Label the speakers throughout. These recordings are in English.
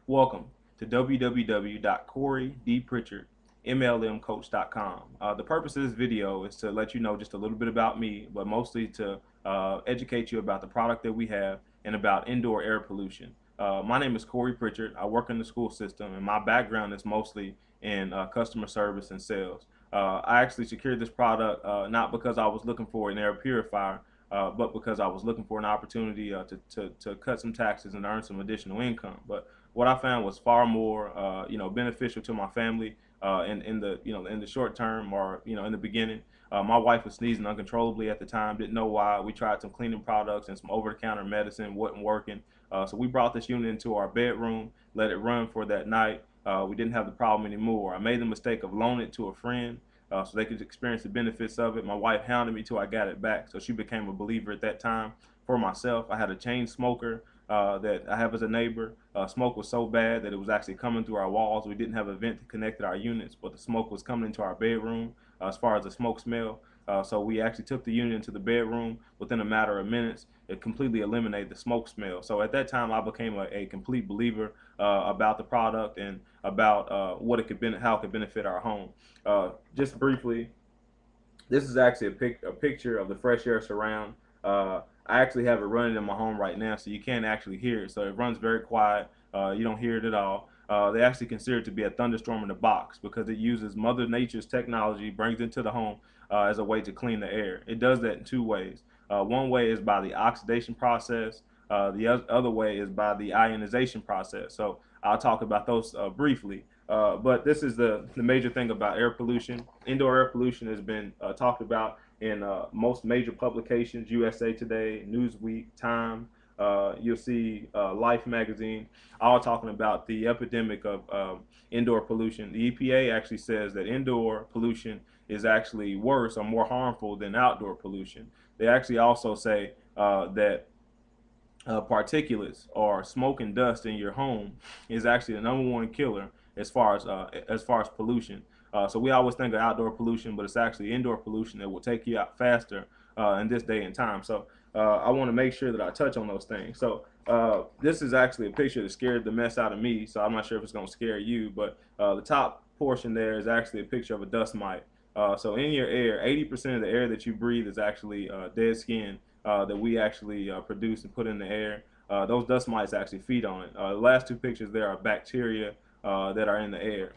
Speaker 1: Welcome to www.corey.d.pritchard.mlmcoach.com. The purpose of this video is to let you know just a little bit about me, but mostly to educate you about the product that we have and about indoor air pollution. My name is Corey Pritchard. I work in the school system, and my background is mostly in customer service and sales. I actually secured this product not because I was looking for an air purifier, but because I was looking for an opportunity to cut some taxes and earn some additional income. But what I found was far more, beneficial to my family in the, in the short term, or in the beginning. My wife was sneezing uncontrollably at the time. Didn't know why. We tried some cleaning products and some over-the-counter medicine. Wasn't working. So we brought this unit into our bedroom, let it run for that night. We didn't have the problem anymore. I made the mistake of loaning it to a friend. So they could experience the benefits of it. My wife hounded me till I got it back, so she became a believer at that time. For myself, I had a chain smoker that I have as a neighbor. Smoke was so bad that it was actually coming through our walls. We didn't have a vent to connect to our units, but the smoke was coming into our bedroom as far as the smoke smell. So we actually took the unit into the bedroom. Within a matter of minutes, it completely eliminated the smoke smell. So at that time, I became a complete believer about the product and about what it could how it could benefit our home. Just briefly, this is actually a picture of the fresh air surround. I actually have it running in my home right now, so you can't actually hear it. So it runs very quiet. You don't hear it at all. They actually consider it to be a thunderstorm in a box because it uses Mother Nature's technology, brings it into the home as a way to clean the air. It does that in two ways. One way is by the oxidation process. The other way is by the ionization process. So I'll talk about those briefly. But this is the major thing about air pollution. Indoor air pollution has been talked about in most major publications: USA Today, Newsweek, Time. You'll see Life magazine, all talking about the epidemic of indoor pollution. The EPA actually says that indoor pollution is actually worse or more harmful than outdoor pollution. They actually also say that particulates or smoke and dust in your home is actually the #1 killer as far as pollution. So we always think of outdoor pollution, but it's actually indoor pollution that will take you out faster in this day and time. So I want to make sure that I touch on those things. So this is actually a picture that scared the mess out of me. So I'm not sure if it's going to scare you, but the top portion there is actually a picture of a dust mite. So in your air, 80% of the air that you breathe is actually dead skin that we actually produce and put in the air. Those dust mites actually feed on it. The last two pictures there are bacteria that are in the air.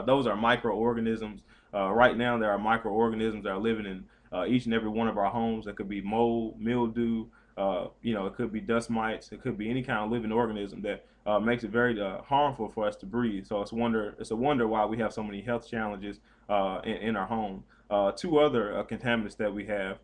Speaker 1: Those are microorganisms. Right now, there are microorganisms that are living in each and every one of our homes. That could be mold, mildew. It could be dust mites. It could be any kind of living organism that makes it very harmful for us to breathe. So it's a wonder why we have so many health challenges in our home. Two other contaminants that we have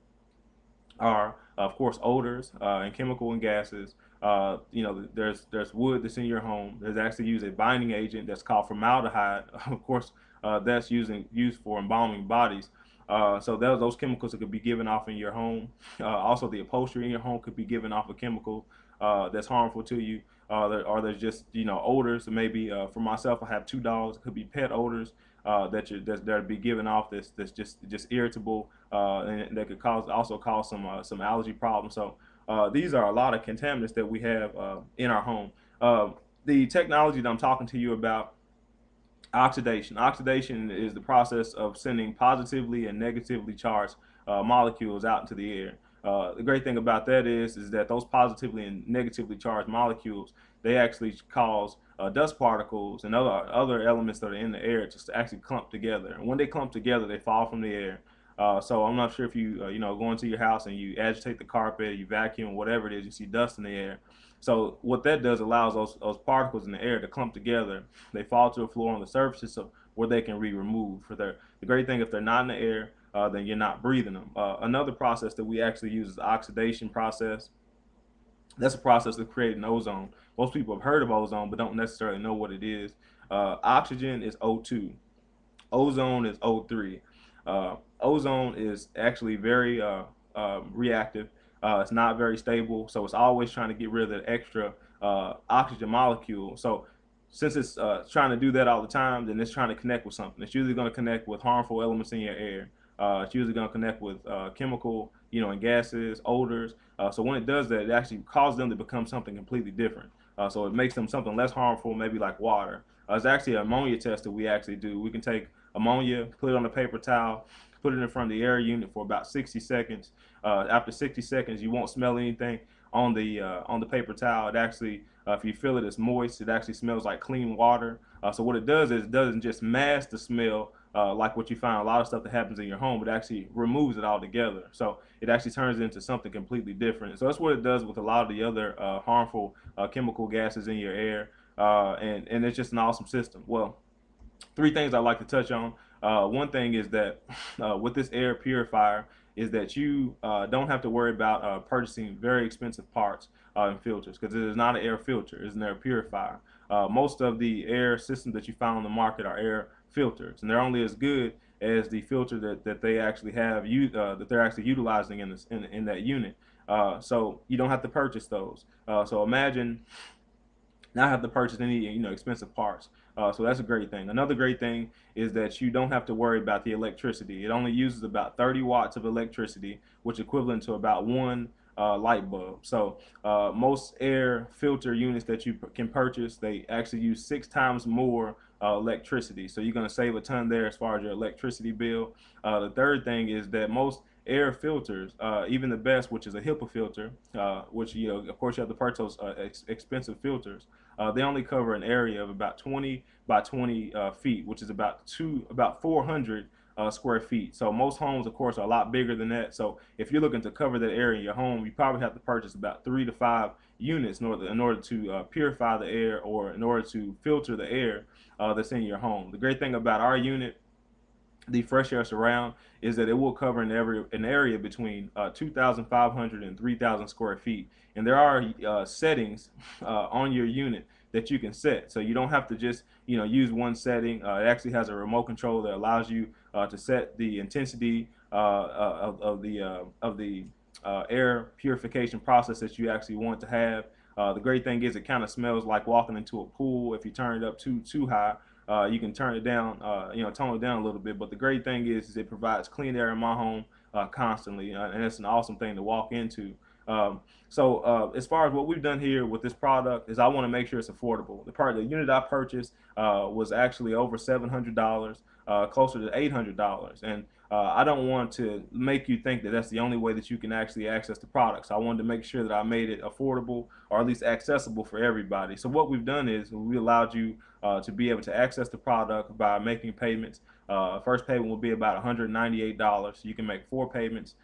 Speaker 1: are, of course, odors and chemical and gases. There's wood that's in your home. There's actually used a binding agent that's called formaldehyde. Of course, that's used for embalming bodies. So those chemicals that could be given off in your home. Also, the upholstery in your home could be given off a chemical that's harmful to you. Or there's just odors. So maybe for myself, I have two dogs. It could be pet odors that be given off that's just irritable and that could also cause some allergy problems. So these are a lot of contaminants that we have in our home. The technology that I'm talking to you about, oxidation. Oxidation is the process of sending positively and negatively charged molecules out into the air. The great thing about that is that those positively and negatively charged molecules, they actually cause dust particles and other elements that are in the air to actually clump together. And when they clump together, they fall from the air. So I'm not sure if you go into your house and you agitate the carpet, you vacuum, whatever it is, you see dust in the air. So what that does allows those particles in the air to clump together. They fall to the floor on the surfaces where they can be removed. The great thing, if they're not in the air, then you're not breathing them. Another process that we actually use is the oxidation process. That's a process of creating ozone. Most people have heard of ozone, but don't necessarily know what it is. Oxygen is O2. Ozone is O3. Ozone is actually very reactive. It's not very stable, so it's always trying to get rid of that extra oxygen molecule. So since it's trying to do that all the time, then it's trying to connect with something. It's usually going to connect with harmful elements in your air. It's usually going to connect with chemical, and gases, odors. So when it does that, it actually causes them to become something completely different. so it makes them something less harmful, maybe like water. It's actually an ammonia test that we actually do. We can take ammonia, put it on a paper towel, put it in front of the air unit for about 60 seconds. After 60 seconds, you won't smell anything on the paper towel. It actually, if you feel it, it's moist. It actually smells like clean water. So what it does is it doesn't just mask the smell like what you find a lot of stuff that happens in your home, but actually removes it altogether. So it actually turns it into something completely different. So that's what it does with a lot of the other harmful chemical gases in your air, and it's just an awesome system. Well, three things I'd like to touch on. One thing is that with this air purifier is that you don't have to worry about purchasing very expensive parts and filters, because it is not an air filter, it's an air purifier. Most of the air systems that you find on the market are air filters, and they're only as good as the filter that they actually have that they're actually utilizing in that unit. So you don't have to purchase those. So imagine not have to purchase any expensive parts. So that's a great thing. Another great thing is that you don't have to worry about the electricity. It only uses about 30 watts of electricity, which is equivalent to about one light bulb. So most air filter units that you can purchase, they actually use 6 times more electricity. So you're going to save a ton there as far as your electricity bill. The third thing is that most air filters, even the best, which is a HEPA filter, which of course you have to purchase those expensive filters. They only cover an area of about 20 by 20 feet, which is about 400 square feet. So most homes, of course, are a lot bigger than that. So if you're looking to cover that area in your home, you probably have to purchase about 3 to 5 units in order to purify the air, or in order to filter the air that's in your home. The great thing about our unit, the fresh air surround, is that it will cover an area between 2,500 and 3,000 square feet. And there are settings on your unit that you can set, so you don't have to just use one setting. It actually has a remote control that allows you to set the intensity of the air purification process that you actually want to have. The great thing is it kind of smells like walking into a pool. If you turn it up too high, you can turn it down, tone it down a little bit. But the great thing is it provides clean air in my home constantly, and it's an awesome thing to walk into. So as far as what we've done here with this product is I want to make sure it's affordable. The unit I purchased was actually over $700, closer to $800, and I don't want to make you think that that's the only way that you can actually access the product. So I wanted to make sure that I made it affordable, or at least accessible for everybody. So what we've done is we allowed you to be able to access the product by making payments. First payment will be about $198. So you can make 4 payments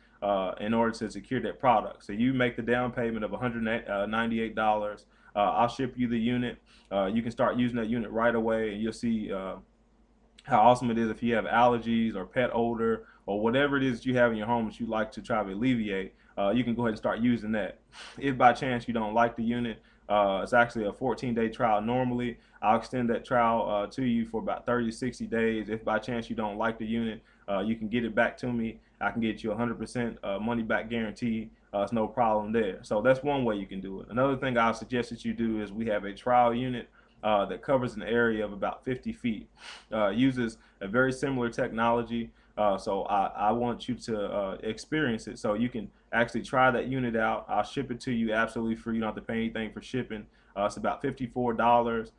Speaker 1: in order to secure that product. So you make the down payment of $198. I'll ship you the unit. You can start using that unit right away, and you'll see how awesome it is if you have allergies or pet odor or whatever it is that you have in your home that you like to try to alleviate. You can go ahead and start using that. If by chance you don't like the unit, it's actually a 14-day trial normally. I'll extend that trial to you for about 30 to 60 days. If by chance you don't like the unit, you can get it back to me. I can get you 100% money back guarantee. It's no problem there. So that's one way you can do it. Another thing I suggest that you do is we have a trial unit that covers an area of about 50 feet. Uses a very similar technology. So I want you to experience it, so you can actually try that unit out. I'll ship it to you absolutely free. You don't have to pay anything for shipping. It's about $54.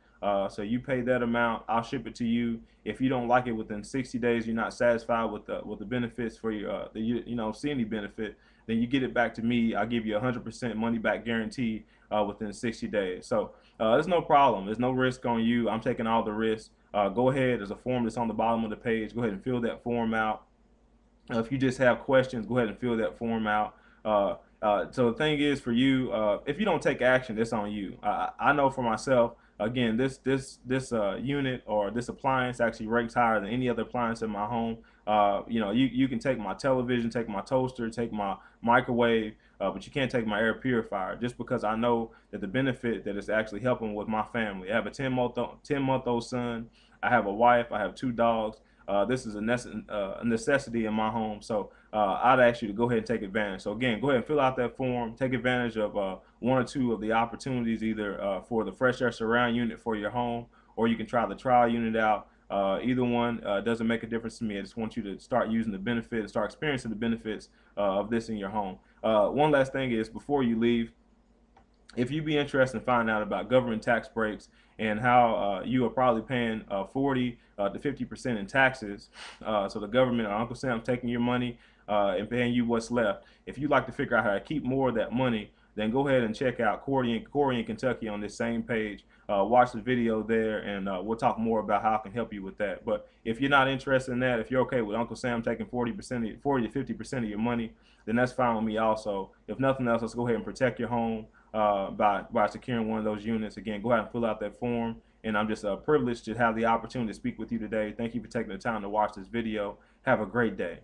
Speaker 1: So you pay that amount. I'll ship it to you. If you don't like it within 60 days, you're not satisfied with the benefits for your see any benefit, then you get it back to me. I'll give you 100% money back guarantee within 60 days. So there's no problem. There's no risk on you. I'm taking all the risks. Go ahead. There's a form that's on the bottom of the page. Go ahead and fill that form out. If you just have questions, go ahead and fill that form out. So the thing is, for you, if you don't take action, it's on you. I know for myself. Again, this unit or this appliance actually ranks higher than any other appliance in my home. You can take my television, take my toaster, take my microwave, but you can't take my air purifier, just because I know that the benefit that it's actually helping with my family. I have a 10-month-old son. I have a wife. I have 2 dogs. This is a necessity in my home, so I'd ask you to go ahead and take advantage. So again, go ahead and fill out that form. Take advantage of 1 or 2 of the opportunities, either for the fresh air surround unit for your home, or you can try the trial unit out. Either one doesn't make a difference to me. I just want you to start using the benefits, start experiencing the benefits of this in your home. One last thing is, before you leave, If you be interested in finding out about government tax breaks and how you are probably paying 40 to 50% in taxes, so the government or Uncle Sam's taking your money and paying you what's left. If you'd like to figure out how to keep more of that money, then go ahead and check out Corey in Kentucky on this same page. Watch the video there, and we'll talk more about how I can help you with that. But if you're not interested in that, if you're okay with Uncle Sam taking 40 to 50% of your money, then that's fine with me also. If nothing else, let's go ahead and protect your home by securing one of those units. Again, go ahead and fill out that form. And I'm just privileged to have the opportunity to speak with you today. Thank you for taking the time to watch this video. Have a great day.